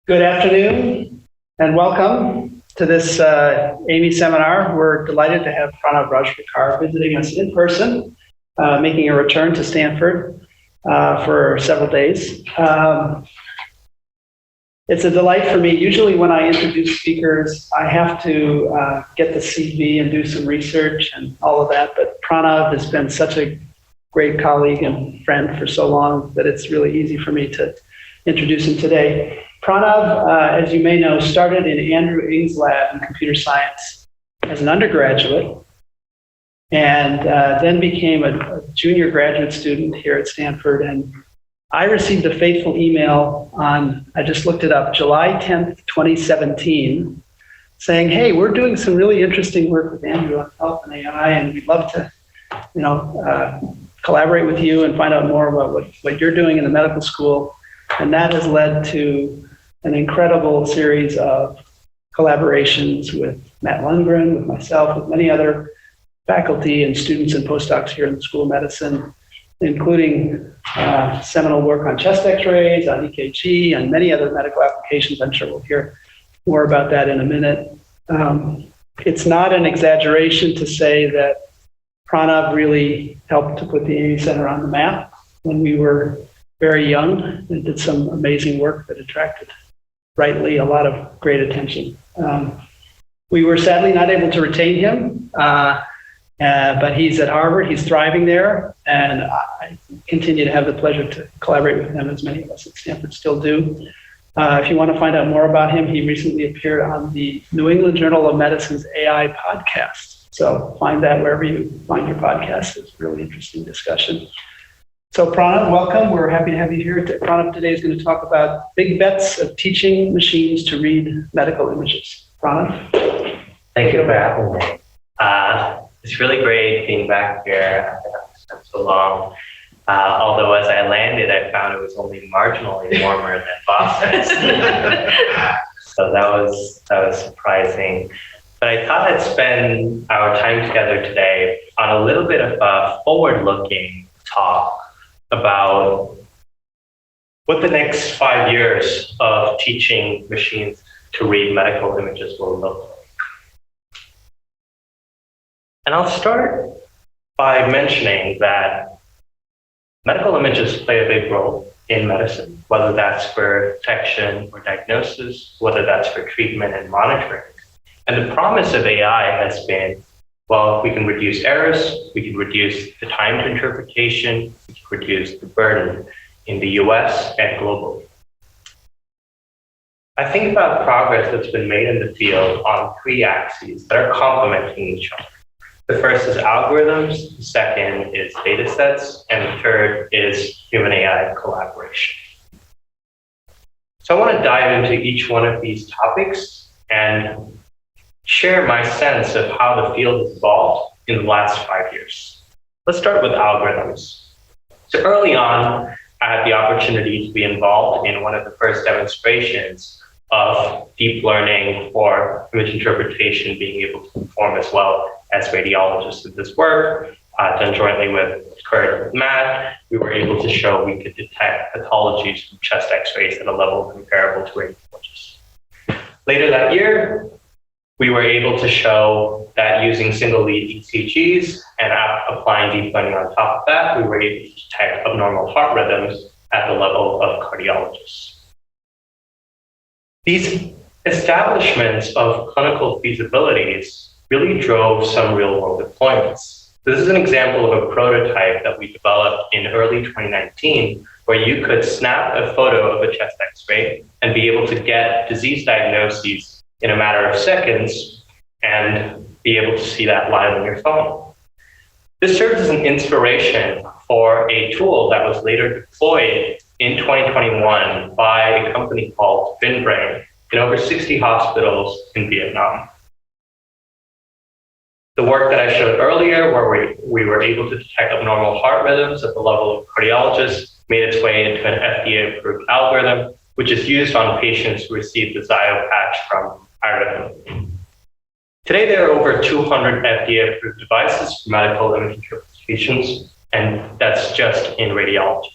Good afternoon and welcome to this AIMI seminar. We're delighted to have Pranav Rajpurkar visiting us in person, making a return to Stanford for several days. It's a delight for me. Usually when I introduce speakers, I have to get the CV and do some research and all of that, but Pranav has been such a great colleague and friend for so long that it's really easy for me to introduce him today. Pranav, as you may know, started in Andrew Ng's lab in computer science as an undergraduate and then became a junior graduate student here at Stanford. And I received a fateful email on, I just looked it up, July 10th, 2017, saying, hey, we're doing some really interesting work with Andrew on health and AI, and we'd love to, collaborate with you and find out more about what you're doing in the medical school. And that has led to an incredible series of collaborations with Matt Lundgren, with myself, with many other faculty and students and postdocs here in the School of Medicine, including seminal work on chest x-rays, on EKG, and many other medical applications. I'm sure we'll hear more about that in a minute. It's not an exaggeration to say that Pranav really helped to put the AIMI Center on the map when we were very young and did some amazing work that attracted, rightly, a lot of great attention. We were sadly not able to retain him, but he's at Harvard, he's thriving there, and I continue to have the pleasure to collaborate with him, as many of us at Stanford still do. If you want to find out more about him, he recently appeared on the New England Journal of Medicine's AI podcast. So find that wherever you find your podcast. It's a really interesting discussion. So Pranav, welcome. We're happy to have you here. Pranav today is going to talk about big bets of teaching machines to read medical images. Pranav? Thank you for having me. It's really great being back here after so long. Although as I landed, I found it was only marginally warmer than Boston. So that was surprising. But I thought I'd spend our time together today on a little bit of a forward-looking talk about what the next 5 years of teaching machines to read medical images will look like. And I'll start by mentioning that medical images play a big role in medicine, whether that's for detection or diagnosis, whether that's for treatment and monitoring. And the promise of AI has been, well, we can reduce errors, we can reduce the time to interpretation, we can reduce the burden in the US and globally. I think about progress that's been made in the field on three axes that are complementing each other. The first is algorithms, the second is datasets, and the third is human AI collaboration. So I want to dive into each one of these topics and share my sense of how the field has evolved in the last 5 years. Let's start with algorithms. So early on, I had the opportunity to be involved in one of the first demonstrations of deep learning for image interpretation being able to perform as well as radiologists in this work. Done jointly with Kurt and Matt, we were able to show we could detect pathologies from chest x-rays at a level comparable to radiologists. Later that year, we were able to show that using single lead ECGs and applying deep learning on top of that, we were able to detect abnormal heart rhythms at the level of cardiologists. These establishments of clinical feasibilities really drove some real world deployments. This is an example of a prototype that we developed in early 2019, where you could snap a photo of a chest x-ray and be able to get disease diagnoses in a matter of seconds and be able to see that live on your phone. This serves as an inspiration for a tool that was later deployed in 2021 by a company called FinBrain in over 60 hospitals in Vietnam. The work that I showed earlier, where we were able to detect abnormal heart rhythms at the level of cardiologists, made its way into an FDA-approved algorithm, which is used on patients who receive the Zio patch from iRhythm. Today, there are over 200 FDA-approved devices for medical image interpretations, and that's just in radiology.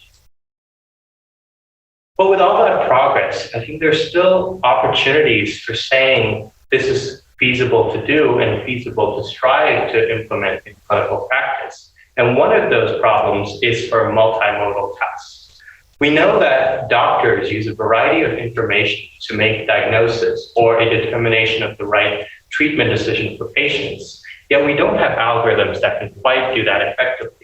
But with all that progress, I think there's still opportunities for saying this is feasible to do and feasible to strive to implement in clinical practice. And one of those problems is for multimodal tasks. We know that doctors use a variety of information to make a diagnosis or a determination of the right treatment decision for patients, yet we don't have algorithms that can quite do that effectively.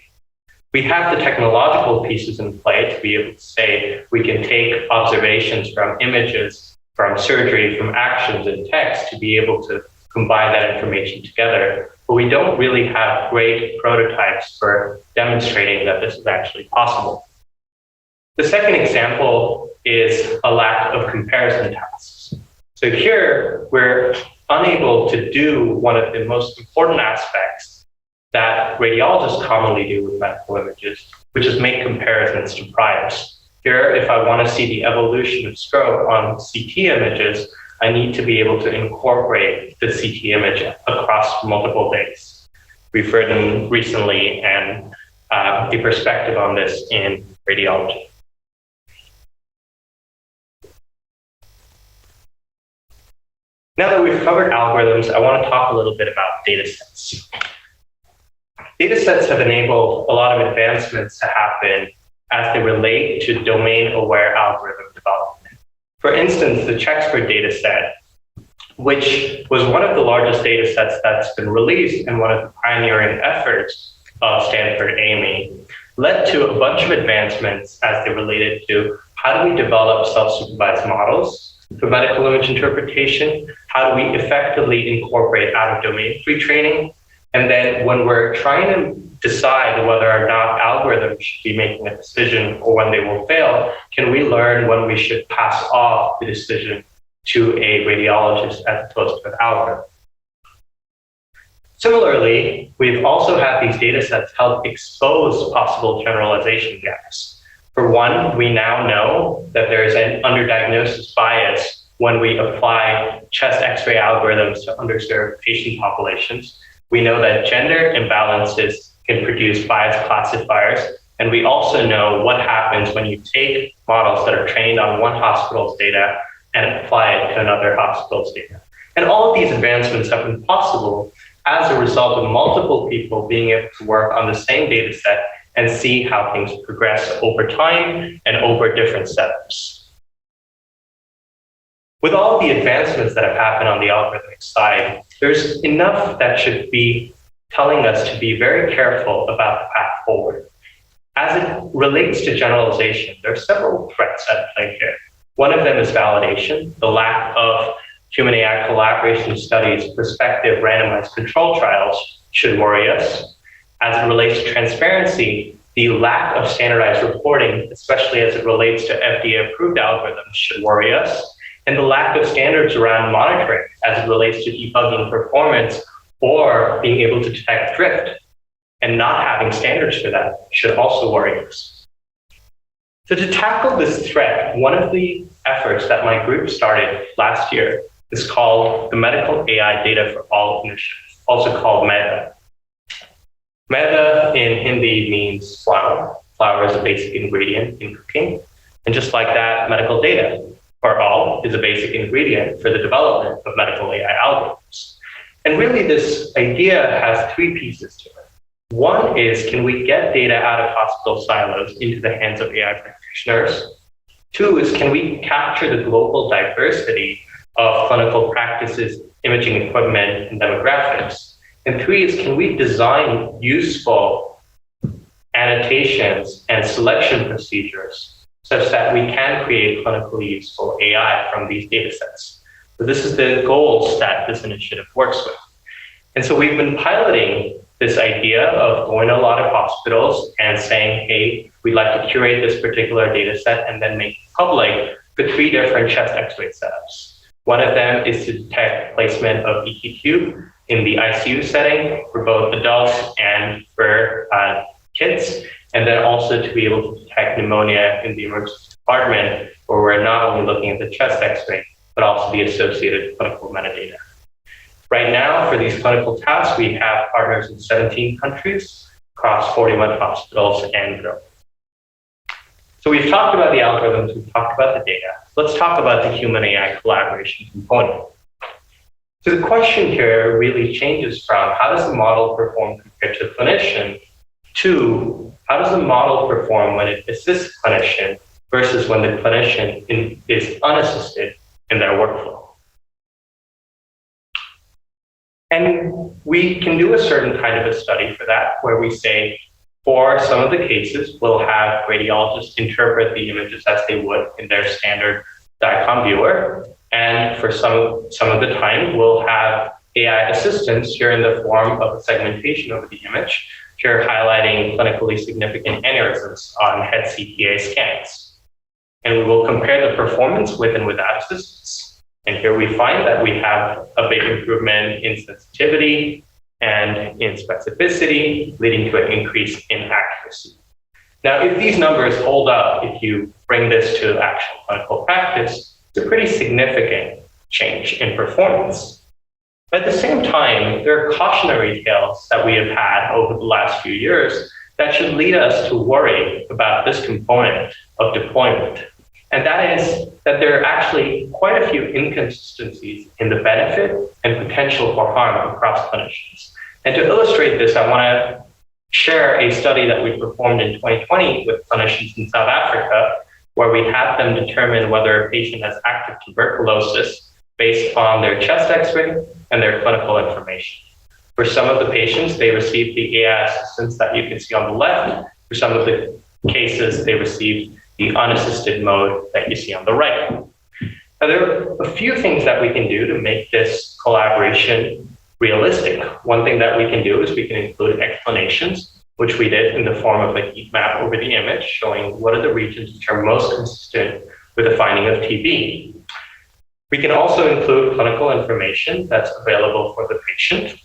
We have the technological pieces in play to be able to say we can take observations from images, from surgery, from actions and text to be able to combine that information together, but we don't really have great prototypes for demonstrating that this is actually possible. The second example is a lack of comparison tasks. So here, we're unable to do one of the most important aspects that radiologists commonly do with medical images, which is make comparisons to priors. Here, if I want to see the evolution of stroke on CT images, I need to be able to incorporate the CT image across multiple days. We've written recently and a perspective on this in radiology. Now that we've covered algorithms, I want to talk a little bit about datasets. Datasets have enabled a lot of advancements to happen as they relate to domain-aware algorithm development. For instance, the Chexford dataset, which was one of the largest datasets that's been released and one of the pioneering efforts of Stanford AIMI, led to a bunch of advancements as they related to how do we develop self-supervised models for medical image interpretation, how do we effectively incorporate out-of-domain pre-training, and then when we're trying to decide whether or not algorithms should be making a decision or when they will fail, can we learn when we should pass off the decision to a radiologist as opposed to an algorithm? Similarly, we've also had these data sets help expose possible generalization gaps. For one, we now know that there is an underdiagnosis bias when we apply chest X-ray algorithms to underserved patient populations. We know that gender imbalances can produce bias classifiers, and we also know what happens when you take models that are trained on one hospital's data and apply it to another hospital's data. And all of these advancements have been possible as a result of multiple people being able to work on the same data set and see how things progress over time and over different setups. With all the advancements that have happened on the algorithmic side, there's enough that should be telling us to be very careful about the path forward. As it relates to generalization, there are several threats at play here. One of them is validation. The lack of human-AI collaboration studies, prospective randomized control trials should worry us. As it relates to transparency, the lack of standardized reporting, especially as it relates to FDA-approved algorithms, should worry us. And the lack of standards around monitoring as it relates to debugging performance or being able to detect drift and not having standards for that should also worry us. So to tackle this threat, one of the efforts that my group started last year is called the Medical AI Data for All Initiative, also called MEDA. MEDA in Hindi means flour. Flour is a basic ingredient in cooking. And just like that, medical data for all is a basic ingredient for the development of medical AI algorithms. And really this idea has three pieces to it. One is, can we get data out of hospital silos into the hands of AI practitioners? Two is, can we capture the global diversity of clinical practices, imaging equipment, and demographics? And three is, can we design useful annotations and selection procedures such that we can create clinically useful AI from these data sets? So this is the goals that this initiative works with. And so we've been piloting this idea of going to a lot of hospitals and saying, hey, we'd like to curate this particular data set and then make it public for three different chest X-ray setups. One of them is to detect placement of ET tube in the ICU setting for both adults and for kids, and then also to be able to detect pneumonia in the emergency department, where we're not only looking at the chest X-ray, but also the associated clinical metadata. Right now, for these clinical tasks, we have partners in 17 countries across 41 hospitals and growing. So we've talked about the algorithms, we've talked about the data. Let's talk about the human AI collaboration component. So the question here really changes from how does the model perform compared to the clinician to how does the model perform when it assists the clinician versus when the clinician is unassisted in their workflow. And we can do a certain kind of a study for that, where we say, for some of the cases, we'll have radiologists interpret the images as they would in their standard DICOM viewer. And for some of the time, we'll have AI assistants here in the form of a segmentation of the image, here highlighting clinically significant aneurysms on head CTA scans. And we will compare the performance with and without assistance. And here we find that we have a big improvement in sensitivity and in specificity, leading to an increase in accuracy. Now, if these numbers hold up, if you bring this to actual clinical practice, it's a pretty significant change in performance. But at the same time, there are cautionary tales that we have had over the last few years that should lead us to worry about this component of deployment. And that is that there are actually quite a few inconsistencies in the benefit and potential for harm across clinicians. And to illustrate this, I want to share a study that we performed in 2020 with clinicians in South Africa, where we had them determine whether a patient has active tuberculosis based on their chest X-ray and their clinical information. For some of the patients, they received the AI assistance that you can see on the left. For some of the cases, they received the unassisted mode that you see on the right. Now, there are a few things that we can do to make this collaboration realistic. One thing that we can do is we can include explanations, which we did in the form of a heat map over the image, showing what are the regions which are most consistent with the finding of TB. We can also include clinical information that's available for the patient.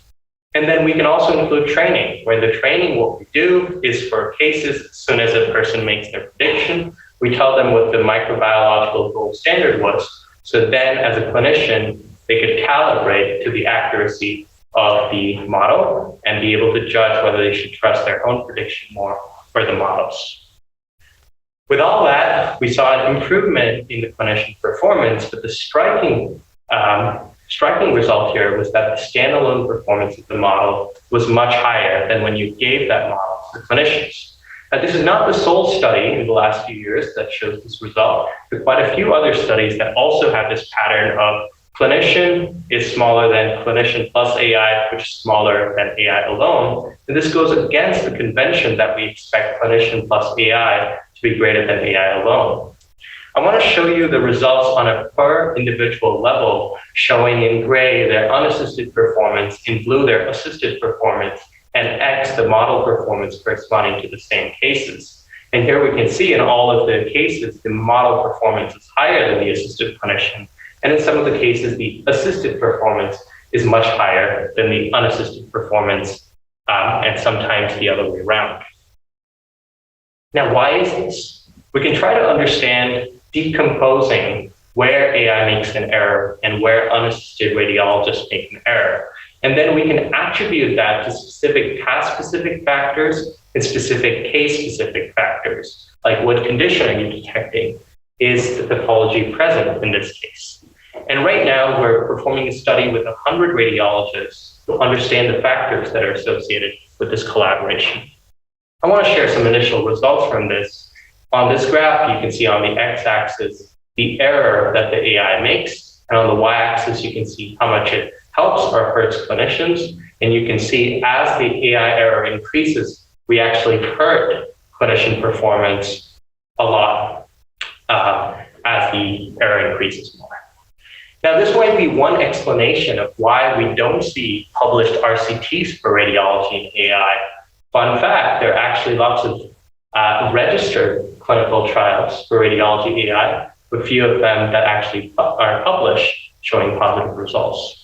And then we can also include training, where the training, what we do is for cases, as soon as a person makes their prediction, we tell them what the microbiological gold standard was. So then as a clinician, they could calibrate to the accuracy of the model and be able to judge whether they should trust their own prediction more or the models. With all that, we saw an improvement in the clinician performance, but the striking result here was that the standalone performance of the model was much higher than when you gave that model to clinicians. Now, this is not the sole study in the last few years that shows this result. There are quite a few other studies that also have this pattern of clinician is smaller than clinician plus AI, which is smaller than AI alone. And this goes against the convention that we expect clinician plus AI to be greater than AI alone. I want to show you the results on a per individual level, showing in gray their unassisted performance, in blue their assisted performance, and X the model performance corresponding to the same cases. And here we can see in all of the cases, the model performance is higher than the assisted clinician. And in some of the cases, the assisted performance is much higher than the unassisted performance, and sometimes the other way around. Now, why is this? We can try to understand decomposing where AI makes an error and where unassisted radiologists make an error. And then we can attribute that to specific task-specific factors and specific case-specific factors, like what condition are you detecting? Is the pathology present in this case? And right now, we're performing a study with 100 radiologists to understand the factors that are associated with this collaboration. I want to share some initial results from this. On this graph, you can see on the x-axis the error that the AI makes, and on the y-axis, you can see how much it helps or hurts clinicians. And you can see as the AI error increases, we actually hurt clinician performance a lot as the error increases more. Now, this might be one explanation of why we don't see published RCTs for radiology and AI. Fun fact, there are actually lots of registered clinical trials for radiology AI, with few of them that actually are published showing positive results.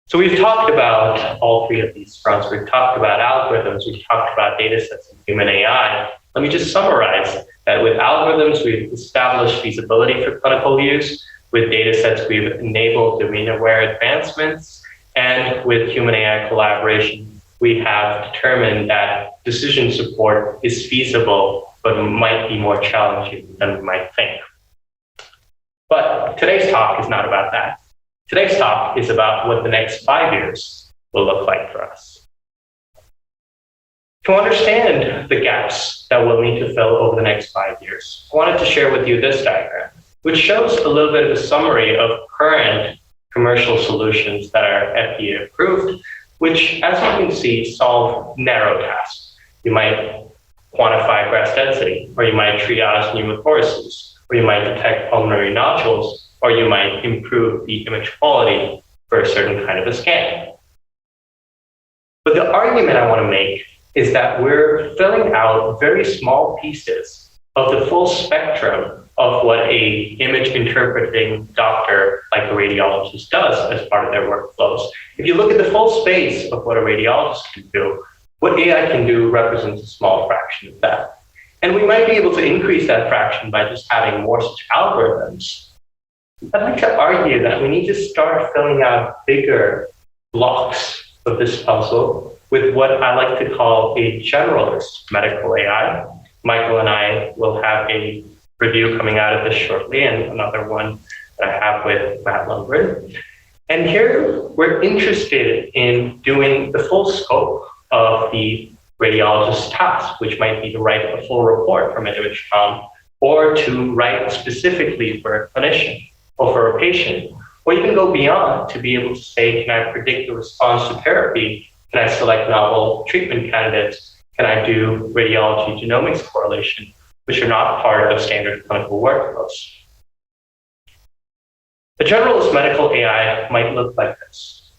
So we've talked about all three of these fronts. We've talked about algorithms, we've talked about datasets and human AI. Let me just summarize that with algorithms, we've established feasibility for clinical use. With datasets, we've enabled domain-aware advancements. And with human AI collaboration, we have determined that decision support is feasible but might be more challenging than we might think. But today's talk is not about that. Today's talk is about what the next 5 years will look like for us. To understand the gaps that we'll need to fill over the next 5 years, I wanted to share with you this diagram, which shows a little bit of a summary of current commercial solutions that are FDA approved, which, as you can see, solve narrow tasks. You might quantify grass density, or you might triage pneumothoraces, or you might detect pulmonary nodules, or you might improve the image quality for a certain kind of a scan. But the argument I want to make is that we're filling out very small pieces of the full spectrum of what a image interpreting doctor like a radiologist does as part of their workflows. If you look at the full space of what a radiologist can do, what AI can do represents a small fraction of that. And we might be able to increase that fraction by just having more such algorithms. I'd like to argue that we need to start filling out bigger blocks of this puzzle with what I like to call a generalist medical AI. Michael and I will have a review coming out of this shortly, and another one that I have with Matt Lundgren. And here we're interested in doing the full scope of the radiologist's task, which might be to write a full report from an image com, or to write specifically for a clinician or for a patient, or even go beyond to be able to say, can I predict the response to therapy? Can I select novel treatment candidates? Can I do radiology genomics correlation, which are not part of standard clinical workflows? A generalist medical AI might look like this.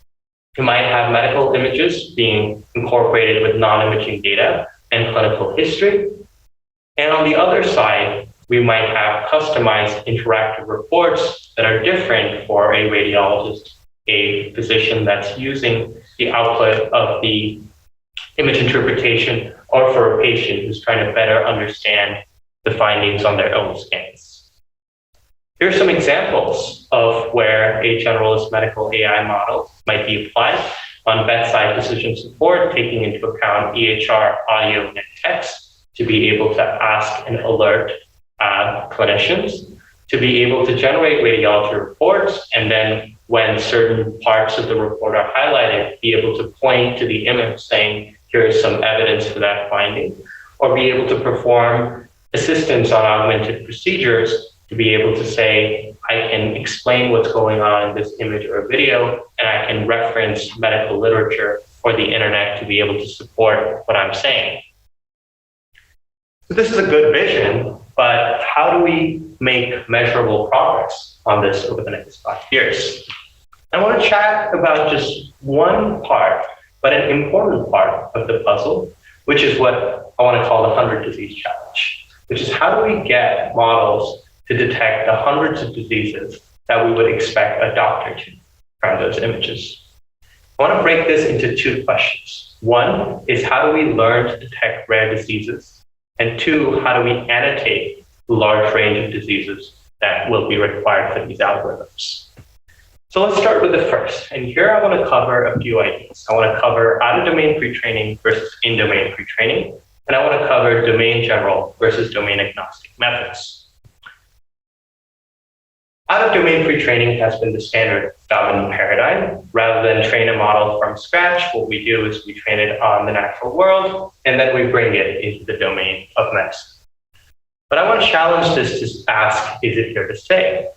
You might have medical images being incorporated with non-imaging data and clinical history. And on the other side, we might have customized interactive reports that are different for a radiologist, a physician that's using the output of the image interpretation, or for a patient who's trying to better understand the findings on their own scans. Here are some examples of where a generalist medical AI model might be applied on bedside decision support, taking into account EHR, audio, and text to be able to ask and alert clinicians, to be able to generate radiology reports, and then when certain parts of the report are highlighted, be able to point to the image saying, here is some evidence for that finding, or be able to perform assistance on augmented procedures to be able to say, I can explain what's going on in this image or video, and I can reference medical literature or the internet to be able to support what I'm saying. So this is a good vision, but how do we make measurable progress on this over the next 5 years? I want to chat about just one part, but an important part of the puzzle, which is what I want to call the 100 disease challenge, which is how do we get models to detect the hundreds of diseases that we would expect a doctor to from those images. I want to break this into two questions. One is, how do we learn to detect rare diseases? And two, how do we annotate the large range of diseases that will be required for these algorithms? So let's start with the first. And here I want to cover a few ideas. I want to cover out-of-domain pre-training versus in-domain pre-training. And I want to cover domain general versus domain agnostic methods. Out-of-domain pre-training has been the standard dominant paradigm. Rather than train a model from scratch, what we do is we train it on the natural world, and then we bring it into the domain of medicine. But I want to challenge this to ask, is it here to stay?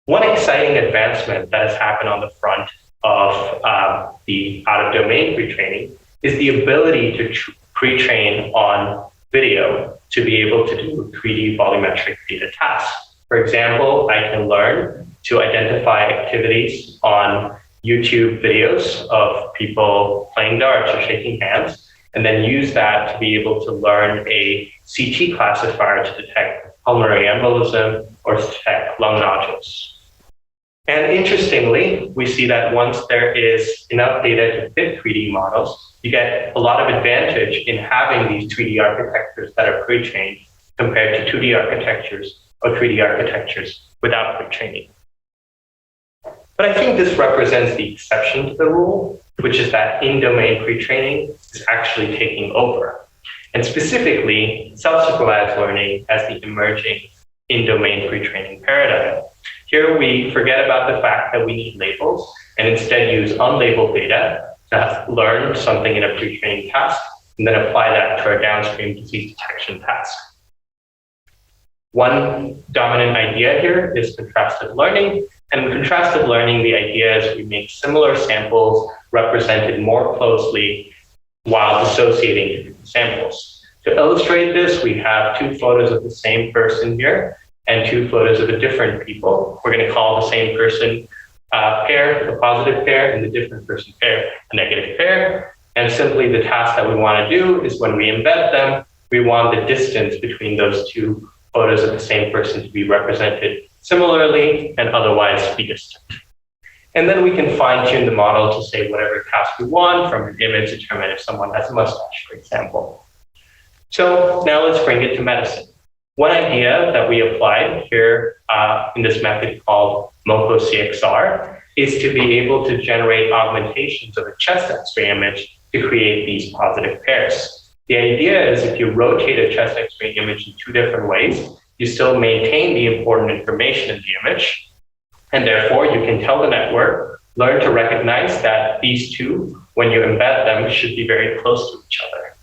One exciting advancement that has happened on the front of the out-of-domain pre-training is the ability to pre-train on video to be able to do 3D volumetric data tasks. For example, I can learn to identify activities on YouTube videos of people playing darts or shaking hands, and then use that to be able to learn a CT classifier to detect pulmonary embolism or to detect lung nodules. And interestingly, we see that once there is enough data to fit 3D models, you get a lot of advantage in having these 3D architectures that are pre-trained compared to 2D architectures or 3D architectures without pre-training. But I think this represents the exception to the rule, which is that in-domain pre-training is actually taking over. and specifically self-supervised learning as the emerging in-domain pre-training paradigm. Here we forget about the fact that we need labels and instead use unlabeled data to learn something in a pre-training task and then apply that to our downstream disease detection task. One dominant idea here is contrastive learning. And in contrastive learning, the idea is we make similar samples represented more closely while dissociating different samples. To illustrate this, we have two photos of the same person here and two photos of a different people. We're going to call the same person pair, a positive pair, and the different person pair, a negative pair. And simply the task that we want to do is when we embed them, we want the distance between those two photos of the same person to be represented similarly and otherwise be distant. And then we can fine-tune the model to say whatever task we want from an image, determine if someone has a mustache, for example. So now let's bring it to medicine. One idea that we applied here in this method called MoCo-CXR is to be able to generate augmentations of a chest X-ray image to create these positive pairs. The idea is if you rotate a chest X-ray image in two different ways, you still maintain the important information in the image, and therefore you can tell the network, learn to recognize that these two, when you embed them, should be very close to each other.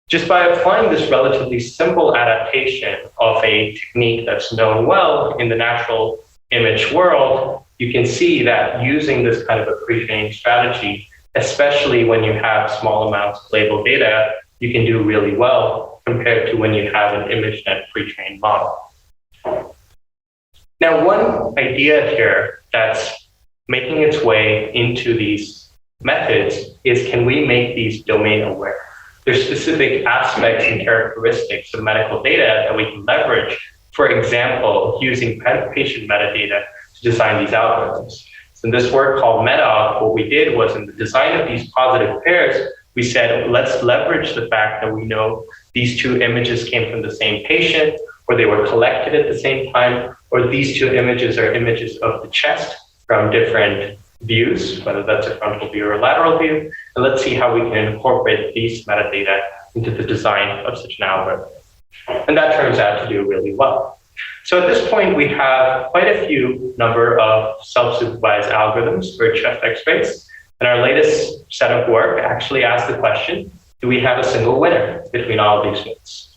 Just by applying this relatively simple adaptation of a technique that's known well in the natural image world, you can see that using this kind of a pre-training strategy, especially when you have small amounts of labeled data, you can do really well compared to when you have an ImageNet pre-trained model. Now, one idea here that's making its way into these methods is, can we make these domain aware? There's specific aspects and characteristics of medical data that we can leverage. For example, using patient metadata to design these algorithms. So in this work called MetaOp, what we did was in the design of these positive pairs, we said, let's leverage the fact that we know these two images came from the same patient, or they were collected at the same time, or these two images are images of the chest from different views, whether that's a frontal view or a lateral view. And let's see how we can incorporate these metadata into the design of such an algorithm. And that turns out to do really well. So at this point, we have quite a few number of self-supervised algorithms for chest X-rays. And our latest set of work actually asked the question, do we have a single winner between all of these ones?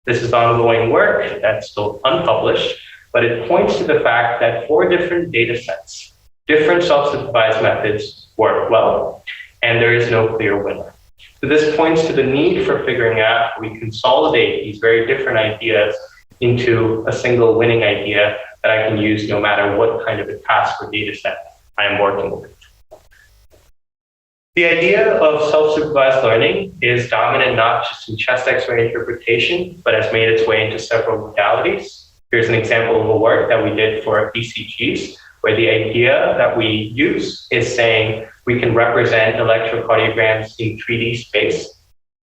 This is ongoing work that's still unpublished, but it points to the fact that 4 different data sets, different self-supervised methods work well, and there is no clear winner. So this points to the need for figuring out how we consolidate these very different ideas into a single winning idea that I can use no matter what kind of a task or data set I am working with. The idea of self-supervised learning is dominant not just in chest X-ray interpretation, but has made its way into several modalities. Here's an example of a work that we did for ECGs, where the idea that we use is saying we can represent electrocardiograms in 3D space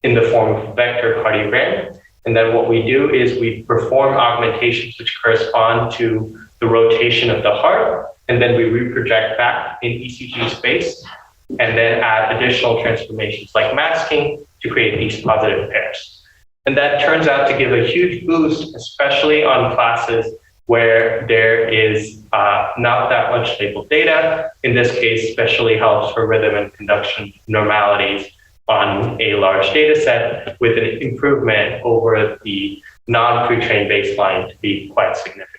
in the form of a vector cardiogram. And then what we do is we perform augmentations which correspond to the rotation of the heart, and then we reproject back in ECG space, and then add additional transformations like masking to create these positive pairs. And that turns out to give a huge boost, especially on classes where there is not that much labeled data. In this case, especially helps for rhythm and conduction normalities on a large data set with an improvement over the non-pre-trained baseline to be quite significant.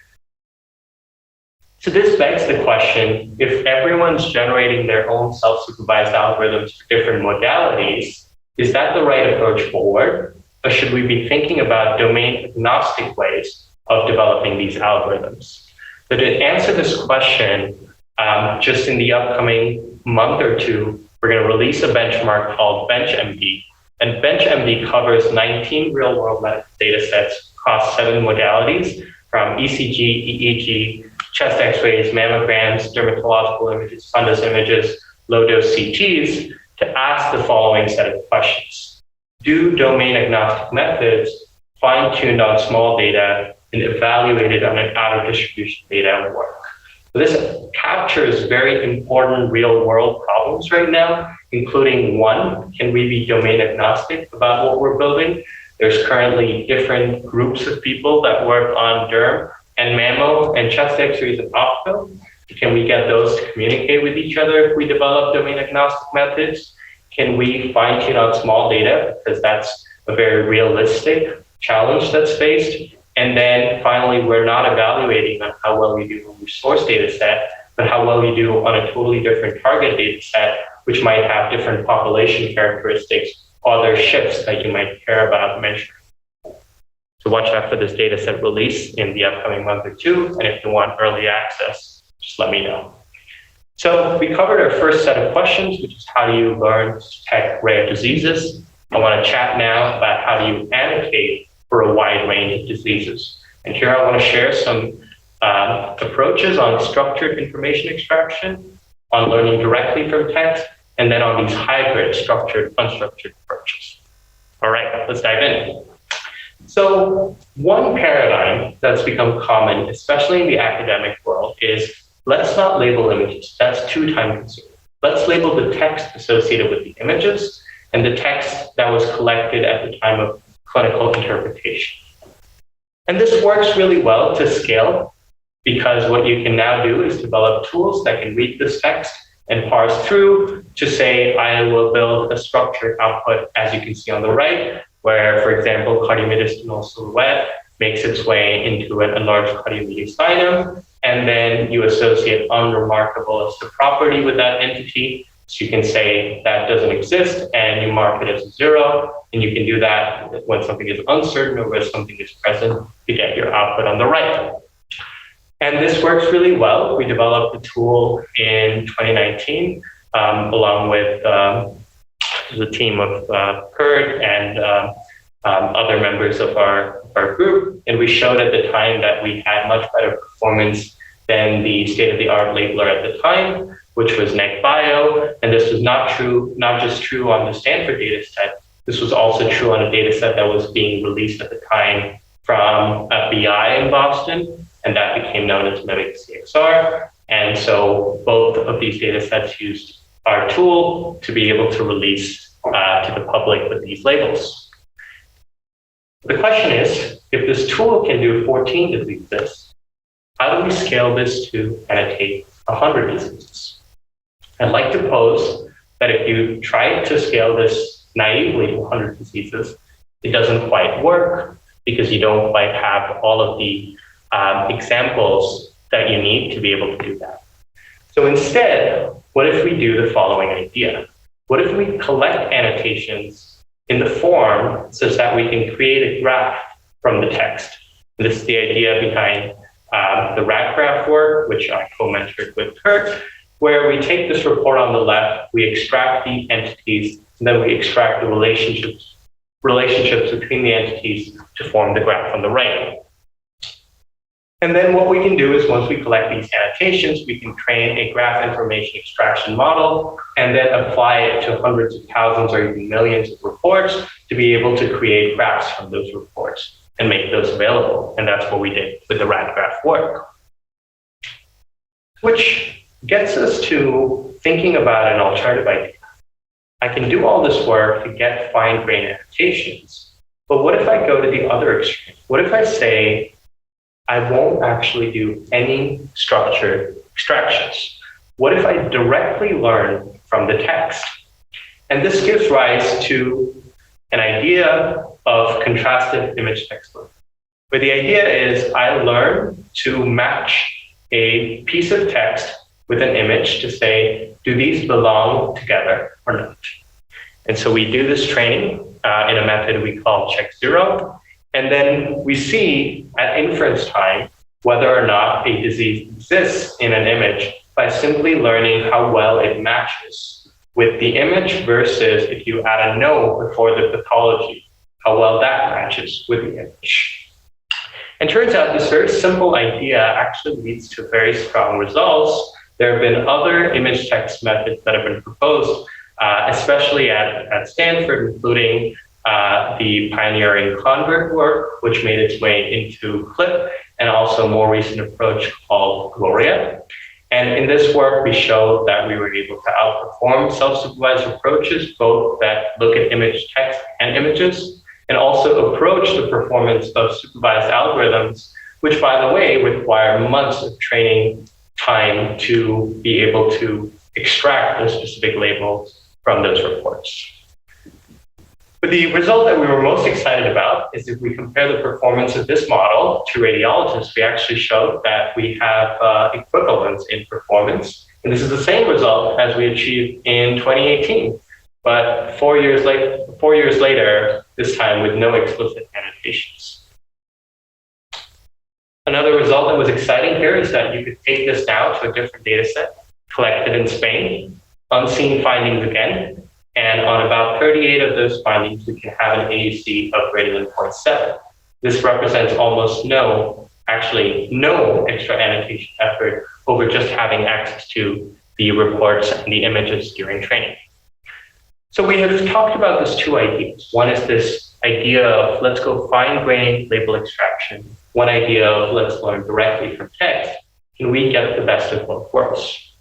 So this begs the question, if everyone's generating their own self-supervised algorithms for different modalities, is that the right approach forward? Or should we be thinking about domain agnostic ways of developing these algorithms? So to answer this question, just in the upcoming month or two, we're going to release a benchmark called BenchMD. And BenchMD covers 19 real-world medical data sets across 7 modalities, from ECG, EEG, chest X-rays, mammograms, dermatological images, fundus images, low-dose CTs, to ask the following set of questions. Do domain-agnostic methods fine-tuned on small data and evaluated on an out-of-distribution data work? This captures very important real world problems right now, including one, can we be domain agnostic about what we're building? There's currently different groups of people that work on derm and mammo and chest x-rays and opto. Can we get those to communicate with each other if we develop domain agnostic methods? Can we fine tune on small data? Because that's a very realistic challenge that's faced. And then finally, we're not evaluating on how well we do when we source data set, but how well we do on a totally different target data set, which might have different population characteristics, other shifts that you might care about measuring. So watch out for this data set release in the upcoming month or two. And if you want early access, just let me know. So we covered our first set of questions, which is how do you learn to detect rare diseases? I want to chat now about how do you annotate for a wide range of diseases. And here I want to share some approaches on structured information extraction, on learning directly from text, and then on these hybrid structured, unstructured approaches. All right, let's dive in. So one paradigm that's become common, especially in the academic world, is let's not label images. That's too time consuming. Let's label the text associated with the images and the text that was collected at the time of clinical interpretation. And this works really well to scale because what you can now do is develop tools that can read this text and parse through to say, I will build a structured output, as you can see on the right, where, for example, cardiomedicinal silhouette makes its way into a large cardiomedicinum, and then you associate unremarkable as the property with that entity. So you can say that doesn't exist and you mark it as a 0. And you can do that when something is uncertain or where something is present to get your output on the right. And this works really well. We developed the tool in 2019 along with the team of Kurt and other members of our group. And we showed at the time that we had much better performance than the state-of-the-art labeler at the time, which was NegBio. And this was not just true on the Stanford data set. This was also true on a data set that was being released at the time from BI in Boston, and that became known as Mimic CXR. And so both of these data sets used our tool to be able to release to the public with these labels. The question is, if this tool can do 14 diseases, how do we scale this to annotate 100 diseases? I'd like to pose that if you try to scale this naively to 100 diseases, it doesn't quite work because you don't quite have all of the examples that you need to be able to do that. So instead, what if we do the following idea? What if we collect annotations in the form such that we can create a graph from the text? And this is the idea behind the RAG graph work, which I co-mentored with Kurt, where we take this report on the left, we extract the entities, and then we extract the relationships between the entities to form the graph on the right. And then what we can do is once we collect these annotations, we can train a graph information extraction model and then apply it to hundreds of thousands or even millions of reports to be able to create graphs from those reports and make those available. And that's what we did with the RAG graph work. Which gets us to thinking about an alternative idea. I can do all this work to get fine-grained annotations, but what if I go to the other extreme? What if I say, I won't actually do any structured extractions? What if I directly learn from the text? And this gives rise to an idea of contrastive image text learning, where the idea is I learn to match a piece of text with an image to say, do these belong together or not? And so we do this training in a method we call check zero. And then we see at inference time whether or not a disease exists in an image by simply learning how well it matches with the image versus if you add a no before the pathology, how well that matches with the image. And turns out this very simple idea actually leads to very strong results. There have been other image text methods that have been proposed, especially at Stanford, including the pioneering convert work, which made its way into CLIP, and also a more recent approach called Gloria. And in this work, we showed that we were able to outperform self-supervised approaches, both that look at image text and images, and also approach the performance of supervised algorithms, which, by the way, require months of training time to be able to extract those specific labels from those reports. But the result that we were most excited about is if we compare the performance of this model to radiologists, we actually showed that we have equivalence in performance. And this is the same result as we achieved in 2018, but 4 years later, this time with no explicit annotations. Another result that was exciting here is that you could take this now to a different data set collected in Spain, unseen findings again, and on about 38 of those findings, we can have an AUC of greater than 0.7. This represents almost no extra annotation effort over just having access to the reports and the images during training. So we have talked about these two ideas. One is this idea of let's go fine-grained label extraction. One idea of let's learn directly from text. Can we get the best of both worlds?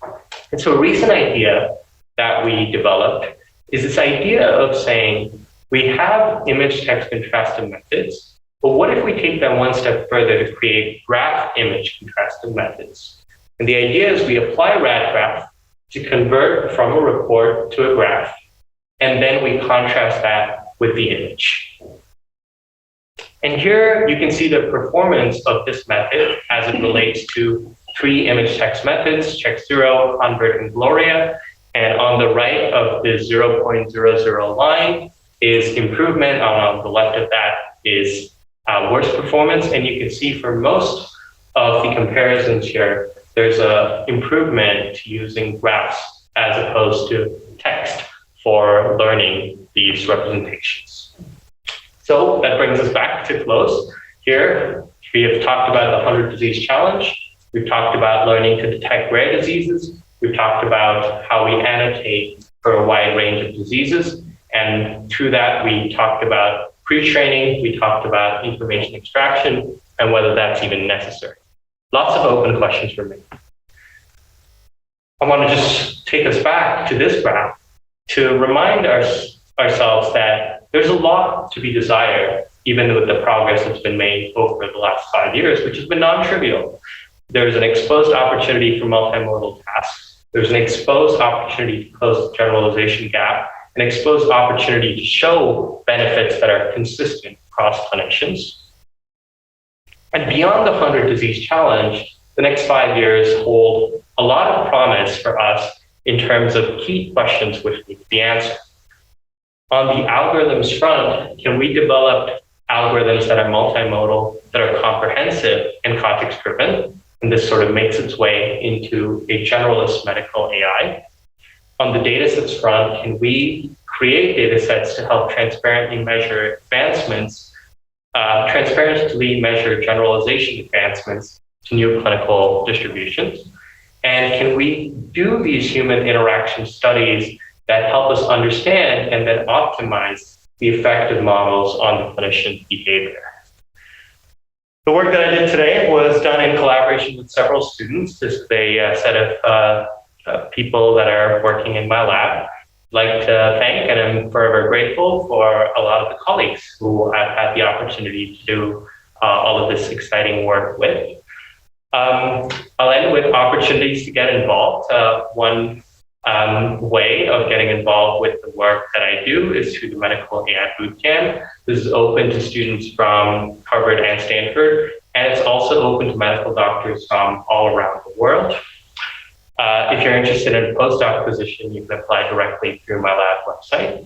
And so a recent idea that we developed is this idea of saying we have image text contrastive methods, but what if we take them one step further to create graph image contrastive methods? And the idea is we apply radgraph to convert from a report to a graph, and then we contrast that with the image. And here you can see the performance of this method as it relates to three image text methods, check0, convert, and Gloria. And on the right of the 0.00 line is improvement. On the left of that is worse performance. And you can see for most of the comparisons here, there's an improvement to using graphs as opposed to text for learning these representations. So that brings us back to close. Here, we have talked about the 100 disease challenge. We've talked about learning to detect rare diseases. We've talked about how we annotate for a wide range of diseases. And through that, we talked about pre-training, we talked about information extraction, and whether that's even necessary. Lots of open questions remain. I want to just take us back to this graph to remind ourselves that there's a lot to be desired, even with the progress that's been made over the last 5 years, which has been non-trivial. There's an exposed opportunity for multimodal tasks. There's an exposed opportunity to close the generalization gap, an exposed opportunity to show benefits that are consistent across clinicians. And beyond the 100 disease challenge, the next 5 years hold a lot of promise for us in terms of key questions which need to be answered. On the algorithms front, can we develop algorithms that are multimodal, that are comprehensive and context-driven? And this sort of makes its way into a generalist medical AI. On the datasets front, can we create datasets to help transparently measure advancements, transparently measure generalization advancements to new clinical distributions? And can we do these human interaction studies that help us understand and then optimize the effective models on the clinician's behavior? The work that I did today was done in collaboration with several students. This is a set of people that are working in my lab. I'd like to thank, and I'm forever grateful for a lot of the colleagues who I've had the opportunity to do all of this exciting work with. I'll end with opportunities to get involved. One way of getting involved with the work that I do is through the Medical AI Bootcamp. This is open to students from Harvard and Stanford, and it's also open to medical doctors from all around the world. If you're interested in a postdoc position, you can apply directly through my lab website.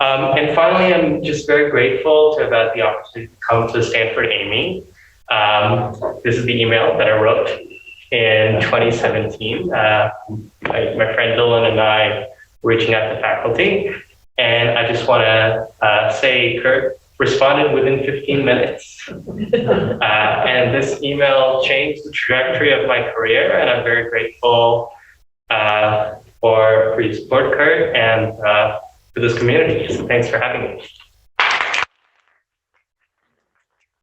And finally, I'm just very grateful to have had the opportunity to come to Stanford AIMI. This is the email that I wrote in 2017. My friend Dylan and I were reaching out to faculty, and I just want to say Kurt responded within 15 minutes. And this email changed the trajectory of my career, and I'm very grateful for your support, Kurt, and for this community. So thanks for having me.